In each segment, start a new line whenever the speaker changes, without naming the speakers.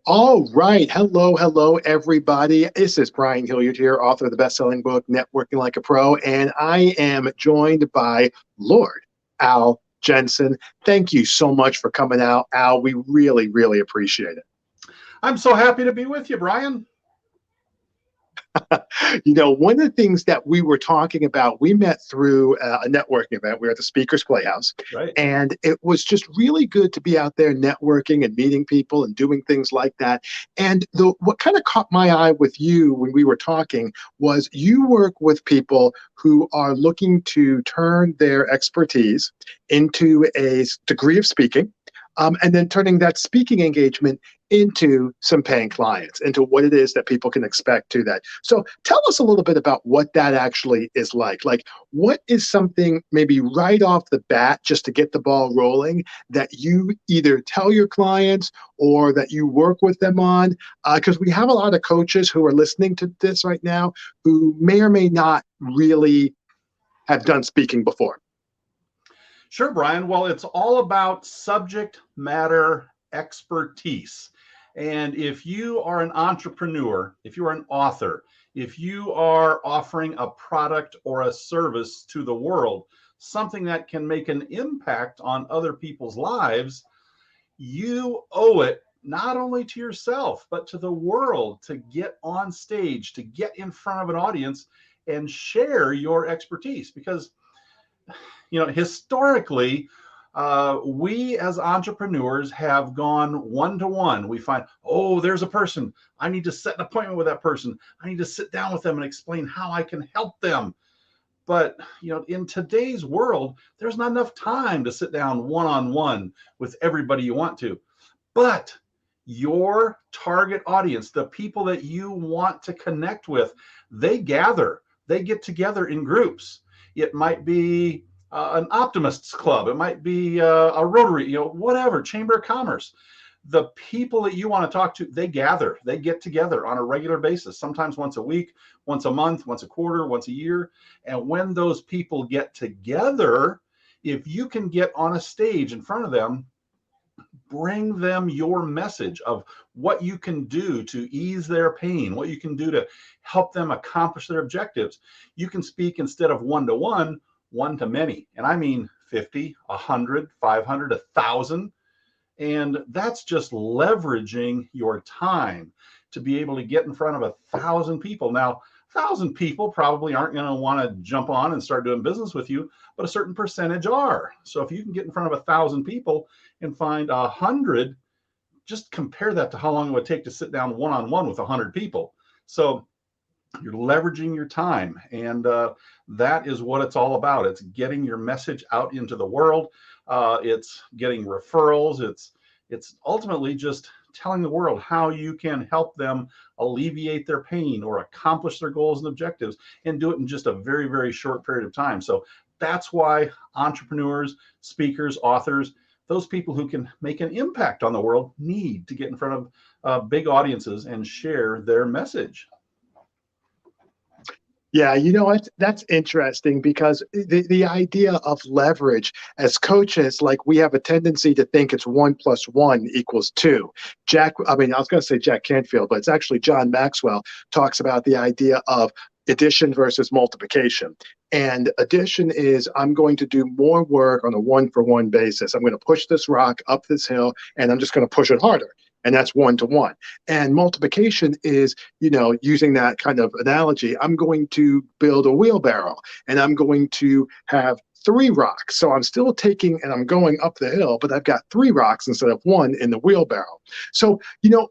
All right. Hello, everybody. This is Brian Hilliard here, author of the best-selling book, Networking Like a Pro, and I am joined by Lord Al Jenson. Thank you so much for coming out, Al. We really appreciate it.
I'm so happy to be with you, Brian.
One of the things that we were talking about, we met through a networking event. We were at the Speakers Playhouse,
Right.
and it was just really good to be out there networking and meeting people and doing things like that. And what kind of caught my eye with you when we were talking was you work with people who are looking to turn their expertise into a degree of speaking. And then turning that speaking engagement into some paying clients, into what it is that people can expect to that. So tell us a little bit about what that actually is like. Like, what is something maybe right off the bat, just to get the ball rolling, that you either tell your clients or that you work with them on? Because we have a lot of coaches who are listening to this right now who may or may not really have done speaking before.
Sure, Brian. Well, it's all about subject matter expertise. And if you are an entrepreneur, if you are an author, if you are offering a product or a service to the world, something that can make an impact on other people's lives, you owe it not only to yourself, but to the world to get on stage, to get in front of an audience and share your expertise. Because historically, we as entrepreneurs have gone one to one. We find, oh, there's a person. I need to set an appointment with that person. I need to sit down with them and explain how I can help them. But in today's world, there's not enough time to sit down one-on-one with everybody you want to. But your target audience, the people that you want to connect with, they gather. They get together in groups. It might be an optimists club. It might be a Rotary, whatever, Chamber of Commerce. The people that you want to talk to, they gather, they get together on a regular basis, sometimes once a week, once a month, once a quarter, once a year. And when those people get together, if you can get on a stage in front of them, bring them your message of what you can do to ease their pain, what you can do to help them accomplish their objectives. You can speak instead of one-to-one, one to many. And I mean 50, 100, 500, 1,000. And that's just leveraging your time to be able to get in front of 1,000 people. Now, 1,000 people probably aren't going to want to jump on and start doing business with you, but a certain percentage are. So if you can get in front of 1,000 people and find 100, just compare that to how long it would take to sit down one-on-one with 100 people. So you're leveraging your time, and that is what it's all about. It's getting your message out into the world. It's getting referrals. It's ultimately just telling the world how you can help them alleviate their pain or accomplish their goals and objectives, and do it in just a very short period of time. So that's why entrepreneurs, speakers, authors, those people who can make an impact on the world need to get in front of big audiences and share their message.
Yeah, you know what? That's interesting because the idea of leverage as coaches, like we have a tendency to think it's 1+1 = 2. I was going to say Jack Canfield, but it's actually John Maxwell talks about the idea of addition versus multiplication. And addition is I'm going to do more work on a one-for-one basis. I'm going to push this rock up this hill and I'm just going to push it harder. And that's one-to-one. And multiplication is, using that kind of analogy, I'm going to build a wheelbarrow and I'm going to have 3 rocks. So I'm still taking and I'm going up the hill, but I've got 3 rocks instead of 1 in the wheelbarrow. So,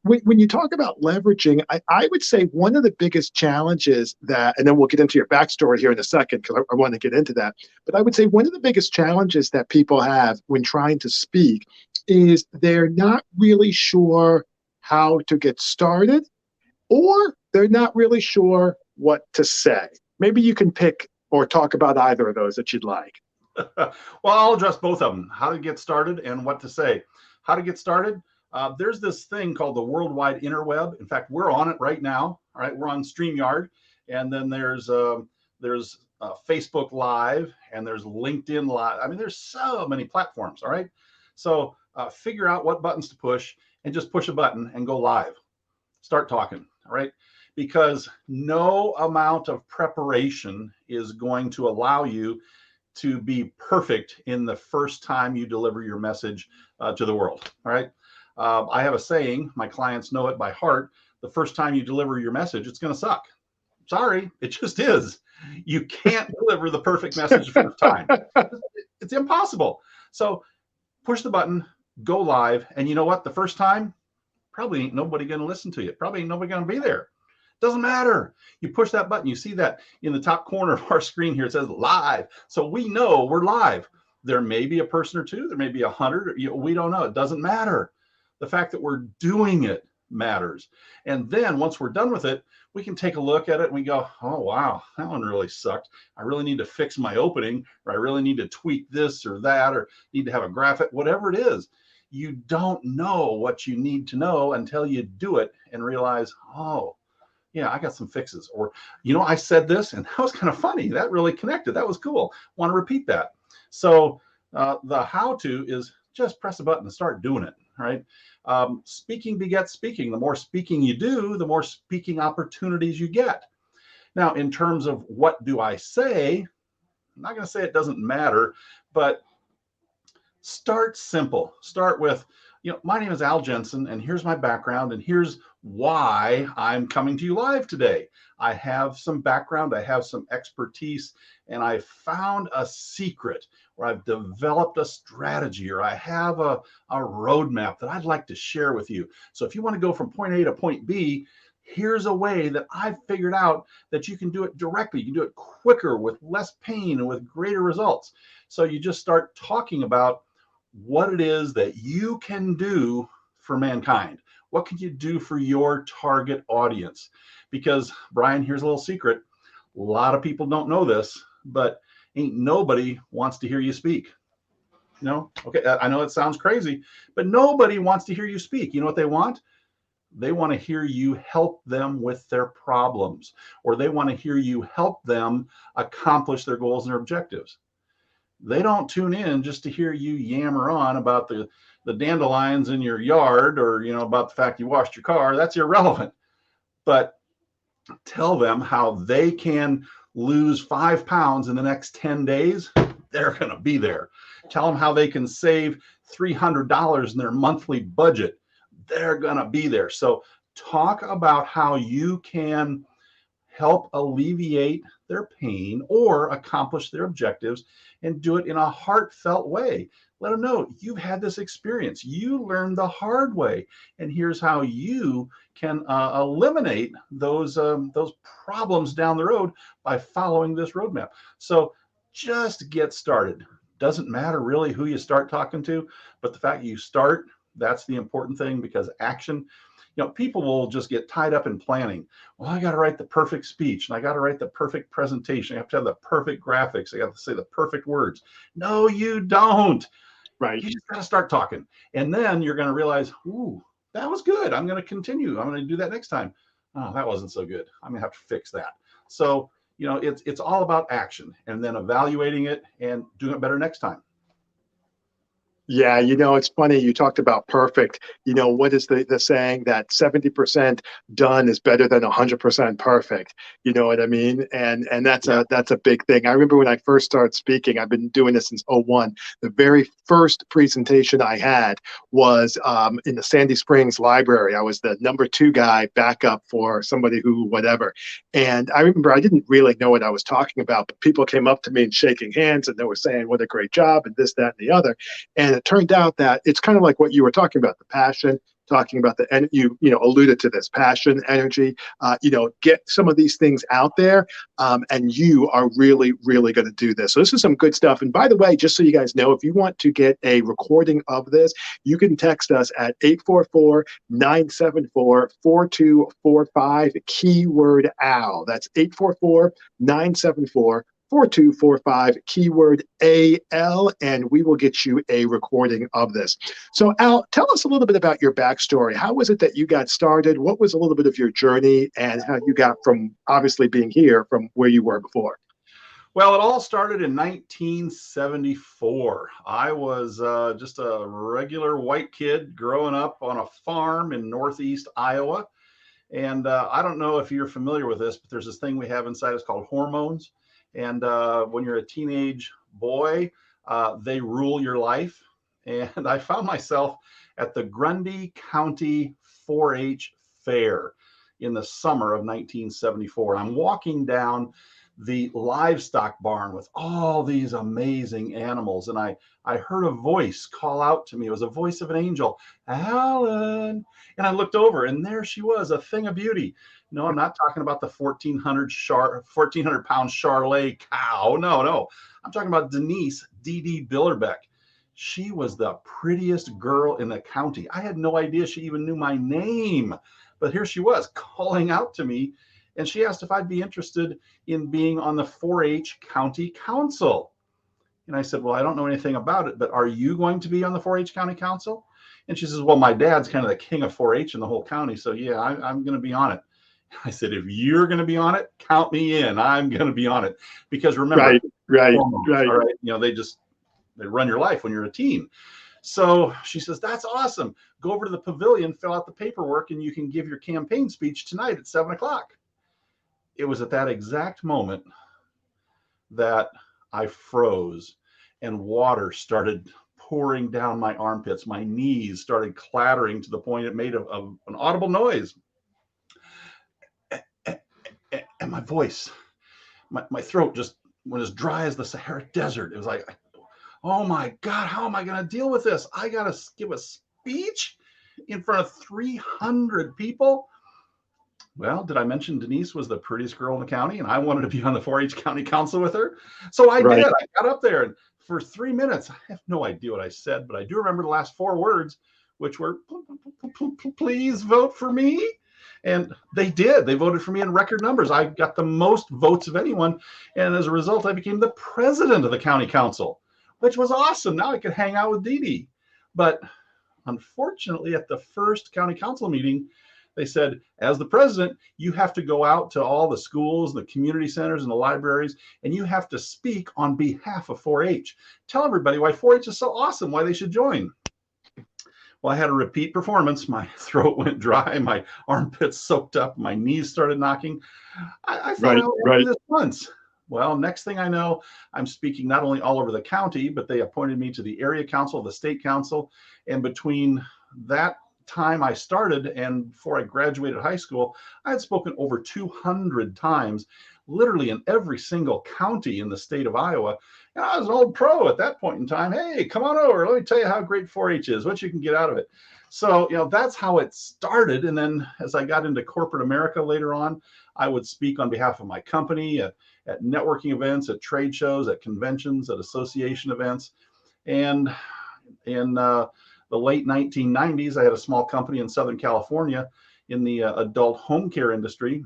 when you talk about leveraging, I would say one of the biggest challenges and then we'll get into your backstory here in a second because I want to get into that. But I would say one of the biggest challenges that people have when trying to speak is they're not really sure how to get started, or they're not really sure what to say. Maybe you can pick or talk about either of those that you'd like.
Well, I'll address both of them, how to get started and what to say. How to get started, there's this thing called the worldwide interweb. In fact, we're on it right now. All right, we're on StreamYard, and then there's Facebook Live, and there's LinkedIn Live. I mean, there's so many platforms. All right, so figure out what buttons to push and just push a button and go live. Start talking, all right? Because no amount of preparation is going to allow you to be perfect in the first time you deliver your message to the world, all right? I have a saying, my clients know it by heart. The first time you deliver your message, it's going to suck. Sorry, it just is. You can't deliver the perfect message the first time. It's impossible. So push the button, go live, and you know what? The first time, probably ain't nobody going to listen to you. Probably ain't nobody going to be there. Doesn't matter. You push that button. You see that in the top corner of our screen here. It says live. So we know we're live. There may be a person or two. There may be 100. We don't know. It doesn't matter. The fact that we're doing it matters. And then once we're done with it, we can take a look at it and we go, oh, wow, that one really sucked. I really need to fix my opening, or I really need to tweak this or that, or need to have a graphic, whatever it is. You don't know what you need to know until you do it and realize, oh, yeah, I got some fixes. Or, I said this and that was kind of funny. That really connected. That was cool. Want to repeat that. So the how to is just press a button and start doing it. Right? Speaking begets speaking. The more speaking you do, the more speaking opportunities you get. Now, in terms of what do I say, I'm not going to say it doesn't matter, but start simple. Start with, my name is Al Jenson, and here's my background, and here's why I'm coming to you live today. I have some background, I have some expertise, and I found a secret, or I've developed a strategy, or I have a roadmap that I'd like to share with you. So if you want to go from point A to point B, here's a way that I've figured out that you can do it directly. You can do it quicker, with less pain, and with greater results. So you just start talking about what it is that you can do for mankind. What can you do for your target audience? Because, Brian, here's a little secret. A lot of people don't know this, but ain't nobody wants to hear you speak. Okay, I know it sounds crazy, but nobody wants to hear you speak. You know what they want? They want to hear you help them with their problems, or they want to hear you help them accomplish their goals and their objectives. They don't tune in just to hear you yammer on about the dandelions in your yard, or about the fact you washed your car. That's irrelevant. But tell them how they can lose 5 pounds in the next 10 days. They're going to be there. Tell them how they can save $300 in their monthly budget. They're going to be there. So talk about how you can help alleviate their pain or accomplish their objectives, and do it in a heartfelt way. Let them know you've had this experience. You learned the hard way, and here's how you can eliminate those problems down the road by following this roadmap. So just get started. Doesn't matter really who you start talking to, but the fact you start, that's the important thing, because action, people will just get tied up in planning. Well, I got to write the perfect speech, and I got to write the perfect presentation. I have to have the perfect graphics. I got to say the perfect words. No, you don't.
Right.
You just got to start talking. And then you're going to realize, ooh, that was good. I'm going to continue. I'm going to do that next time. Oh, that wasn't so good. I'm going to have to fix that. So, it's all about action, and then evaluating it and doing it better next time.
Yeah, it's funny. You talked about perfect. What is the saying that 70% done is better than 100% perfect? You know what I mean? And that's a big thing. I remember when I first started speaking, I've been doing this since '01. The very first presentation I had was in the Sandy Springs Library. I was the number 2 guy backup for somebody who whatever. And I remember I didn't really know what I was talking about, but people came up to me and shaking hands, and they were saying, what a great job, and this, that, and the other. And it turned out that it's kind of like what you were talking about, the passion, talking about and you alluded to this, passion, energy, get some of these things out there, and you are really, really going to do this. So this is some good stuff. And by the way, just so you guys know, if you want to get a recording of this, you can text us at 844-974-4245, keyword AL. That's 844-974-4245, keyword AL, and we will get you a recording of this. So Al, tell us a little bit about your backstory. How was it that you got started? What was a little bit of your journey, and how you got from obviously being here from where you were before?
Well, it all started in 1974. I was just a regular white kid growing up on a farm in northeast Iowa. And I don't know if you're familiar with this, but there's this thing we have inside us called hormones. And when you're a teenage boy, they rule your life. And I found myself at the Grundy County 4-H Fair in the summer of 1974. And I'm walking down the livestock barn with all these amazing animals. And I heard a voice call out to me. It was a voice of an angel, Alan. And I looked over, and there she was, a thing of beauty. No, I'm not talking about the 1,400-pound Charolais cow. No. I'm talking about Denise D.D. Billerbeck. She was the prettiest girl in the county. I had no idea she even knew my name. But here she was calling out to me. And she asked if I'd be interested in being on the 4-H County Council. And I said, well, I don't know anything about it, but are you going to be on the 4-H County Council? And she says, well, my dad's kind of the king of 4-H in the whole county. So yeah, I'm going to be on it. I said, if you're going to be on it, count me in. I'm going to be on it. Because remember,
right.
All right, they run your life when you're a teen. So she says, that's awesome. Go over to the pavilion, fill out the paperwork, and you can give your campaign speech tonight at 7:00. It was at that exact moment that I froze and water started pouring down my armpits. My knees started clattering to the point it made an audible noise. And my voice, my throat just went as dry as the Sahara Desert. It was like, oh my God, how am I going to deal with this? I got to give a speech in front of 300 people. Well, did I mention Denise was the prettiest girl in the county and I wanted to be on the 4-H County Council with her? So I did. I got up there and for 3 minutes, I have no idea what I said, but I do remember the last 4 words, which were, please vote for me. And they did. They voted for me in record numbers. I got the most votes of anyone. And as a result, I became the president of the county council, which was awesome. Now I could hang out with Dee Dee. But unfortunately, at the first county council meeting, they said, as the president, you have to go out to all the schools, the community centers, and the libraries, and you have to speak on behalf of 4-H. Tell everybody why 4-H is so awesome, why they should join. Well, I had a repeat performance. My throat went dry, my armpits soaked up, my knees started knocking. I thought I would do this once. Well, next thing I know, I'm speaking not only all over the county, but they appointed me to the area council, the state council, and between that time I started and before I graduated high school, I had spoken over 200 times, literally in every single county in the state of Iowa. And I was an old pro at that point in time. Hey, come on over. Let me tell you how great 4-H is, what you can get out of it. So, that's how it started. And then as I got into corporate America later on, I would speak on behalf of my company at networking events, at trade shows, at conventions, at association events. And in the late 1990s, I had a small company in Southern California in the adult home care industry.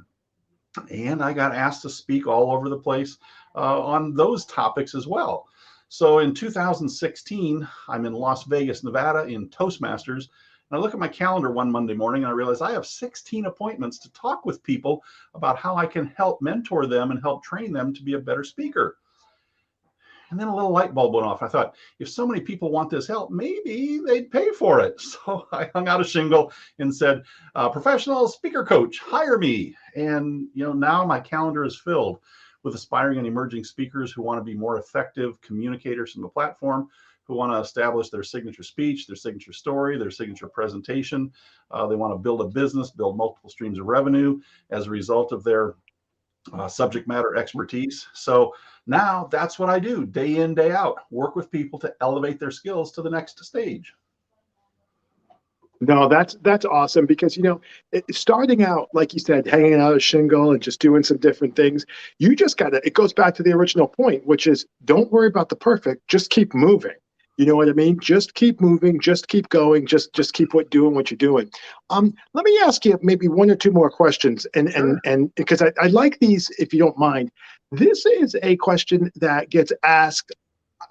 And I got asked to speak all over the place on those topics as well. So in 2016, I'm in Las Vegas, Nevada in Toastmasters. And I look at my calendar one Monday morning and I realize I have 16 appointments to talk with people about how I can help mentor them and help train them to be a better speaker. And then a little light bulb went off. I thought, if so many people want this help, maybe they'd pay for it. So I hung out a shingle and said, professional speaker coach, hire me. And now my calendar is filled with aspiring and emerging speakers who want to be more effective communicators from the platform, who want to establish their signature speech, their signature story, their signature presentation. They want to build a business, build multiple streams of revenue as a result of their subject matter expertise. So now that's what I do day in, day out, work with people to elevate their skills to the next stage.
No, that's awesome because, starting out, like you said, hanging out a shingle and just doing some different things, you just it goes back to the original point, which is don't worry about the perfect, just keep moving. You know what I mean? Just keep moving, just keep going, just keep doing what you're doing. Let me ask you maybe 1 or 2 more questions, and because I like these, if you don't mind. This is a question that gets asked.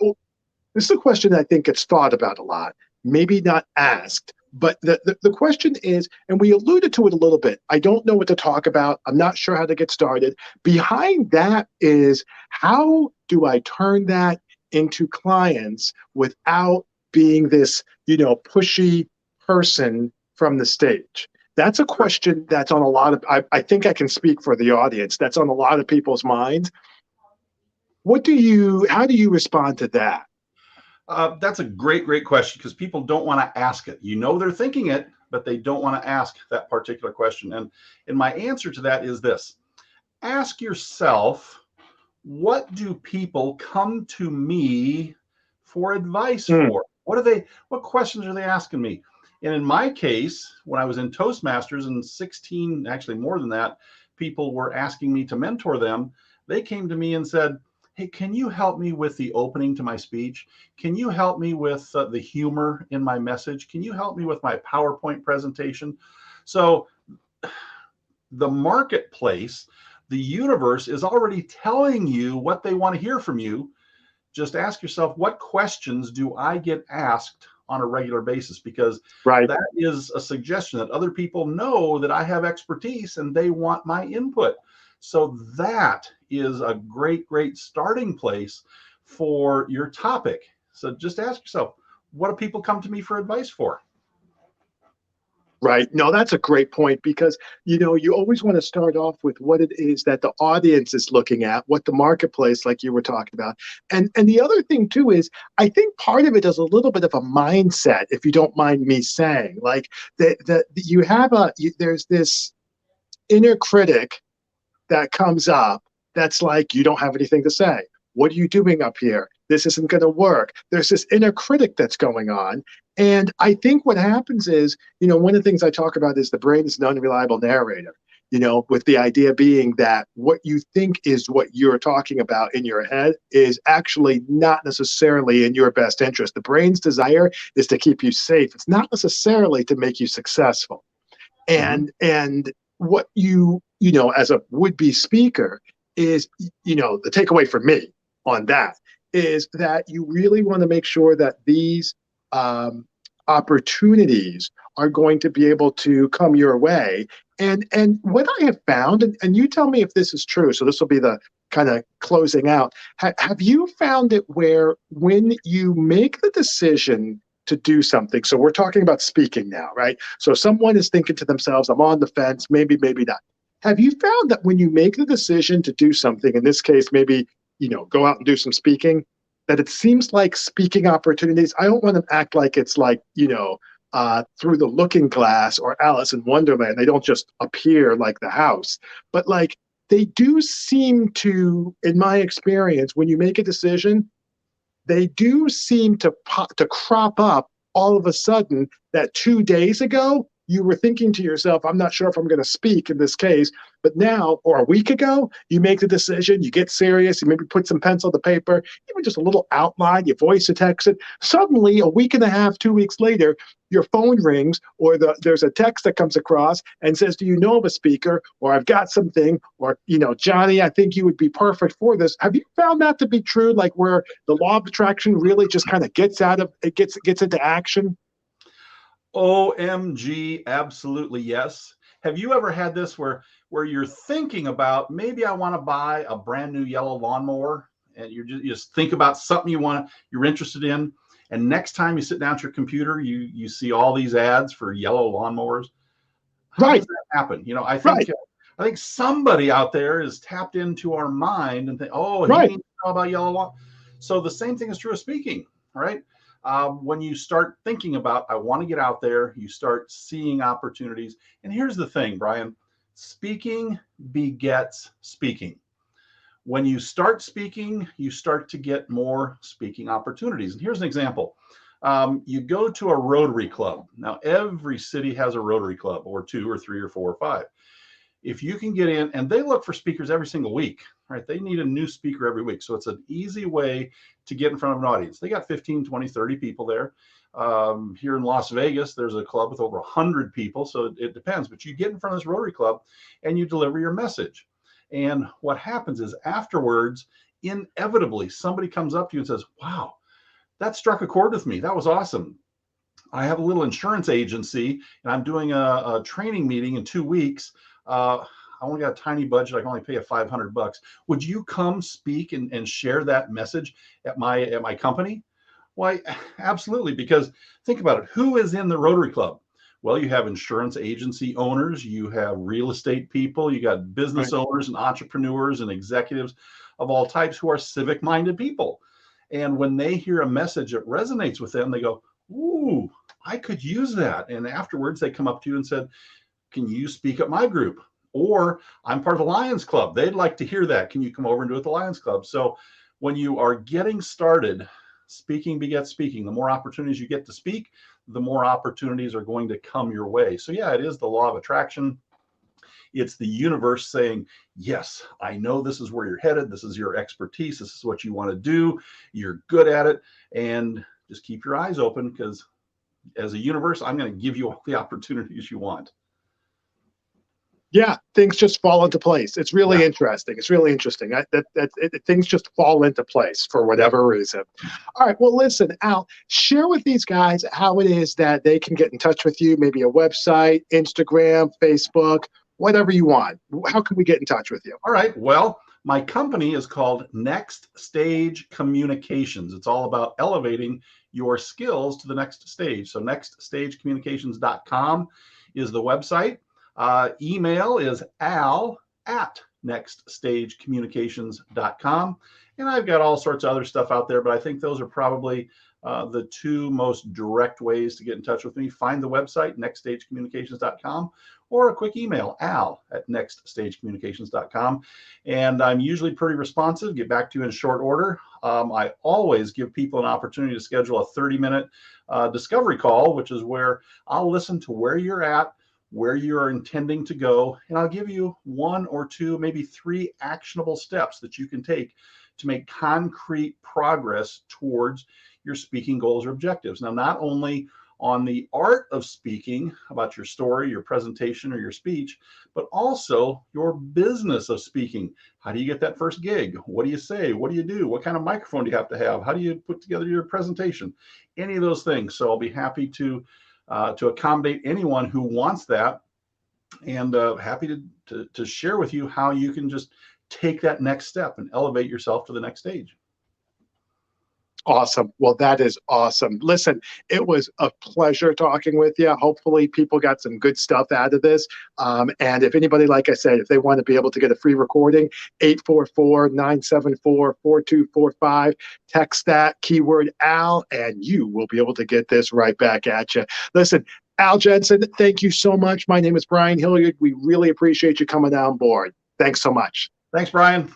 This is a question that I think gets thought about a lot. Maybe not asked, But the question is, and we alluded to it a little bit, I don't know what to talk about. I'm not sure how to get started. Behind that is, how do I turn that into clients without being this, pushy person from the stage? That's a question that's on a lot of, I think I can speak for the audience, that's on a lot of people's minds. How do you respond to that?
That's a great question, because people don't want to ask it. They're thinking it, but they don't want to ask that particular question. And my answer to that is this: ask yourself, what do people come to me for advice
Mm,
for? What questions are they asking me? And in my case, when I was in Toastmasters, and 16, actually more than that, people were asking me to mentor them. They came to me and said, hey, can you help me with the opening to my speech? Can you help me with the humor in my message? Can you help me with my PowerPoint presentation? So the marketplace, the universe is already telling you what they want to hear from you. Just ask yourself, what questions do I get asked on a regular basis? Because
right.
that is a suggestion that other people know that I have expertise and they want my input. So that is a great starting place for your topic. So just ask yourself, what do people come to me for advice for?
Right. No, that's a great point, because, you always want to start off with what it is that the audience is looking at, what the marketplace, like you were talking about. And the other thing too is, I think part of it is a little bit of a mindset, if you don't mind me saying. Like, you have there's this inner critic that comes up that's like, you don't have anything to say. What are you doing up here? This isn't going to work. There's this inner critic that's going on. And I think what happens is, one of the things I talk about is the brain is an unreliable narrator, with the idea being that what you think is what you're talking about in your head is actually not necessarily in your best interest. The brain's desire is to keep you safe. It's not necessarily to make you successful.
Mm-hmm.
And what as a would-be speaker is, the takeaway for me on that is that you really want to make sure that these opportunities are going to be able to come your way. And what I have found, and you tell me if this is true, so this will be the kind of closing out. Have you found it where, when you make the decision to do something, so we're talking about speaking now, right? So someone is thinking to themselves, I'm on the fence, maybe, maybe not. Have you found that when you make the decision to do something, in this case, maybe, go out and do some speaking, that it seems like speaking opportunities, I don't want to act like it's like, through the looking glass or Alice in Wonderland. They don't just appear like the house, but like, they do seem to, in my experience, when you make a decision, they do seem to crop up all of a sudden, that 2 days ago you were thinking to yourself, I'm not sure if I'm going to speak in this case, but now, or a week ago, you make the decision, you get serious, you maybe put some pencil to paper, even just a little outline, you voice a text it. Suddenly, a week and a half, 2 weeks later, your phone rings, or there's a text that comes across and says, do you know of a speaker? Or I've got something, or, Johnny, I think you would be perfect for this. Have you found that to be true? Like, where the law of attraction really just kind of gets into action?
OMG, absolutely yes. Have you ever had this where you're thinking about, maybe I want to buy a brand new yellow lawnmower, and you just think about something you're interested in, and next time you sit down at your computer, you see all these ads for yellow lawnmowers. How does
Right,
that happen?
right,
I think somebody out there is tapped into our mind and think, oh, he
right.
needs to know about yellow lawn. So the same thing is true of speaking, right? When you start thinking about, I want to get out there, you start seeing opportunities. And here's the thing, Brian: speaking begets speaking. When you start speaking, you start to get more speaking opportunities. And here's an example. You go to a Rotary Club. Now, every city has a Rotary Club, or two, or three, or four, or five. If you can get in, and they look for speakers every single week, right? They need a new speaker every week. So it's an easy way to get in front of an audience. They got 15, 20, 30 people there. Here in Las Vegas, there's a club with over 100 people. So it depends. But you get in front of this Rotary Club and you deliver your message. And what happens is, afterwards, inevitably, somebody comes up to you and says, wow, that struck a chord with me. That was awesome. I have a little insurance agency, and I'm doing a training meeting in 2 weeks. I only got a tiny budget. I can only pay you $500. Would you come speak and share that message at my company? Why, absolutely. Because think about it. Who is in the Rotary Club? Well, you have insurance agency owners, you have real estate people, you got business
Right.
owners and entrepreneurs and executives of all types who are civic minded people. And when they hear a message that resonates with them, they go, ooh, I could use that. And afterwards, they come up to you and said, can you speak at my group? Or I'm part of the Lions Club. They'd like to hear that. Can you come over and do it at the Lions Club? So when you are getting started, speaking begets speaking. The more opportunities you get to speak, the more opportunities are going to come your way. So yeah, it is the law of attraction. It's the universe saying, yes, I know this is where you're headed. This is your expertise. This is what you want to do. You're good at it. And just keep your eyes open, because as a universe, I'm going to give you all the opportunities you want.
Yeah, things just fall into place. It's really
Yeah.
interesting. It's really interesting. Things just fall into place for whatever reason. All right. Well, listen, Al, share with these guys how it is that they can get in touch with you. Maybe a website, Instagram, Facebook, whatever you want. How can we get in touch with you?
All right. Well, my company is called Next Stage Communications. It's all about elevating your skills to the next stage. So nextstagecommunications.com is the website. Email is al@nextstagecommunications.com. And I've got all sorts of other stuff out there, but I think those are probably the two most direct ways to get in touch with me. Find the website, nextstagecommunications.com, or a quick email, al@nextstagecommunications.com. And I'm usually pretty responsive, get back to you in short order. I always give people an opportunity to schedule a 30-minute discovery call, which is where I'll listen to where you're at, where you're intending to go, and I'll give you 1 or 2, maybe 3 actionable steps that you can take to make concrete progress towards your speaking goals or objectives. Now, not only on the art of speaking, about your story, your presentation, or your speech, but also your business of speaking. How do you get that first gig? What do you say? What do you do? What kind of microphone do you have to have? How do you put together your presentation? Any of those things. So I'll be happy to accommodate anyone who wants that, and happy to share with you how you can just take that next step and elevate yourself to the next stage.
Awesome. Well, that is awesome. Listen, it was a pleasure talking with you. Hopefully, people got some good stuff out of this. And if anybody, like I said, if they want to be able to get a free recording, 844-974-4245, text that keyword Al, and you will be able to get this right back at you. Listen, Al Jenson, thank you so much. My name is Brian Hilliard. We really appreciate you coming on board. Thanks so much.
Thanks, Brian.